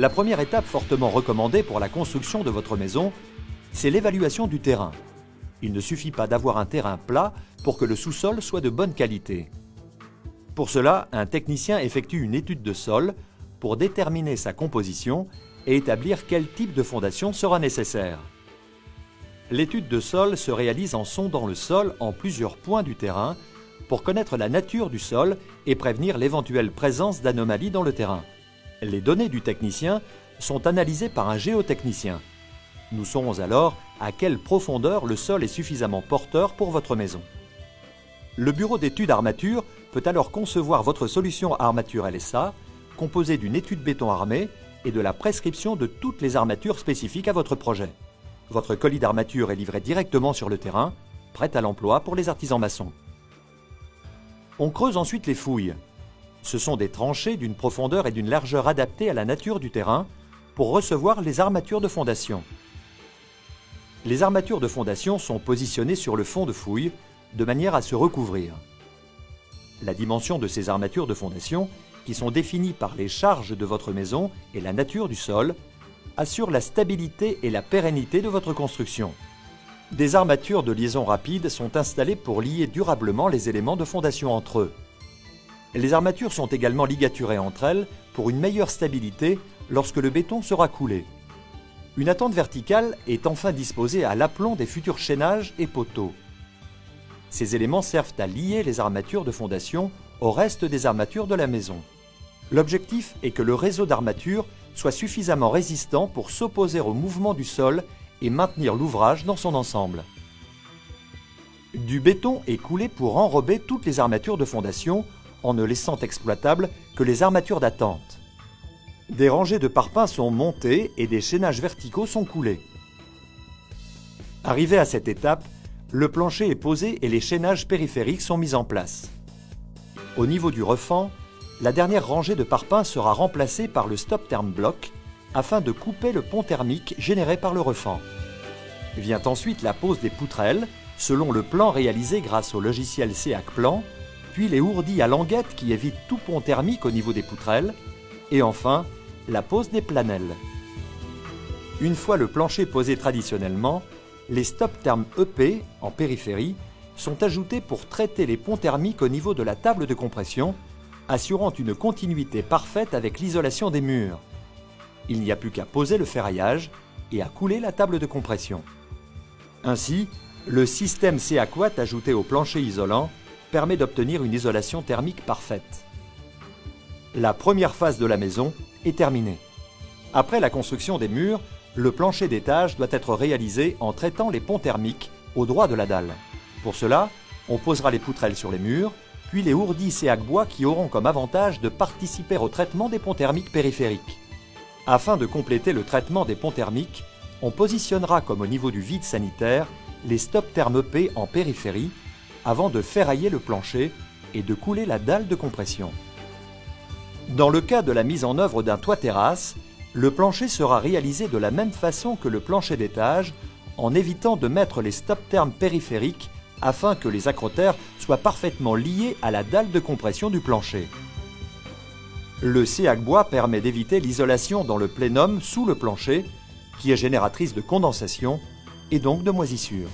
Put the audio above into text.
La première étape fortement recommandée pour la construction de votre maison, c'est l'évaluation du terrain. Il ne suffit pas d'avoir un terrain plat pour que le sous-sol soit de bonne qualité. Pour cela, un technicien effectue une étude de sol pour déterminer sa composition et établir quel type de fondation sera nécessaire. L'étude de sol se réalise en sondant le sol en plusieurs points du terrain pour connaître la nature du sol et prévenir l'éventuelle présence d'anomalies dans le terrain. Les données du technicien sont analysées par un géotechnicien. Nous saurons alors à quelle profondeur le sol est suffisamment porteur pour votre maison. Le bureau d'études armature peut alors concevoir votre solution armature LSA, composée d'une étude béton armé et de la prescription de toutes les armatures spécifiques à votre projet. Votre colis d'armature est livré directement sur le terrain, prêt à l'emploi pour les artisans maçons. On creuse ensuite les fouilles. Ce sont des tranchées d'une profondeur et d'une largeur adaptées à la nature du terrain pour recevoir les armatures de fondation. Les armatures de fondation sont positionnées sur le fond de fouille de manière à se recouvrir. La dimension de ces armatures de fondation, qui sont définies par les charges de votre maison et la nature du sol, assure la stabilité et la pérennité de votre construction. Des armatures de liaison rapide sont installées pour lier durablement les éléments de fondation entre eux. Les armatures sont également ligaturées entre elles pour une meilleure stabilité lorsque le béton sera coulé. Une attente verticale est enfin disposée à l'aplomb des futurs chaînages et poteaux. Ces éléments servent à lier les armatures de fondation au reste des armatures de la maison. L'objectif est que le réseau d'armatures soit suffisamment résistant pour s'opposer au mouvement du sol et maintenir l'ouvrage dans son ensemble. Du béton est coulé pour enrober toutes les armatures de fondation en ne laissant exploitables que les armatures d'attente. Des rangées de parpaings sont montées et des chaînages verticaux sont coulés. Arrivé à cette étape, le plancher est posé et les chaînages périphériques sont mis en place. Au niveau du refend, la dernière rangée de parpaings sera remplacée par le stop term block afin de couper le pont thermique généré par le refend. Vient ensuite la pose des poutrelles selon le plan réalisé grâce au logiciel SEAC Plan, puis les ourdis à languettes qui évitent tout pont thermique au niveau des poutrelles, et enfin la pose des planelles. Une fois le plancher posé traditionnellement, les stop term EP en périphérie sont ajoutés pour traiter les ponts thermiques au niveau de la table de compression, assurant une continuité parfaite avec l'isolation des murs. Il n'y a plus qu'à poser le ferraillage et à couler la table de compression. Ainsi, le système SEAC Watt ajouté au plancher isolant permet d'obtenir une isolation thermique parfaite. La première phase de la maison est terminée. Après la construction des murs, le plancher d'étage doit être réalisé en traitant les ponts thermiques au droit de la dalle. Pour cela, on posera les poutrelles sur les murs, puis les ourdis SEAC bois qui auront comme avantage de participer au traitement des ponts thermiques périphériques. Afin de compléter le traitement des ponts thermiques, on positionnera comme au niveau du vide sanitaire les stop term EP en périphérie avant de ferrailler le plancher et de couler la dalle de compression. Dans le cas de la mise en œuvre d'un toit terrasse, le plancher sera réalisé de la même façon que le plancher d'étage en évitant de mettre les stop term périphériques afin que les accrotaires soient parfaitement liés à la dalle de compression du plancher. Le SEAC bois permet d'éviter l'isolation dans le plénum sous le plancher, qui est génératrice de condensation et donc de moisissure.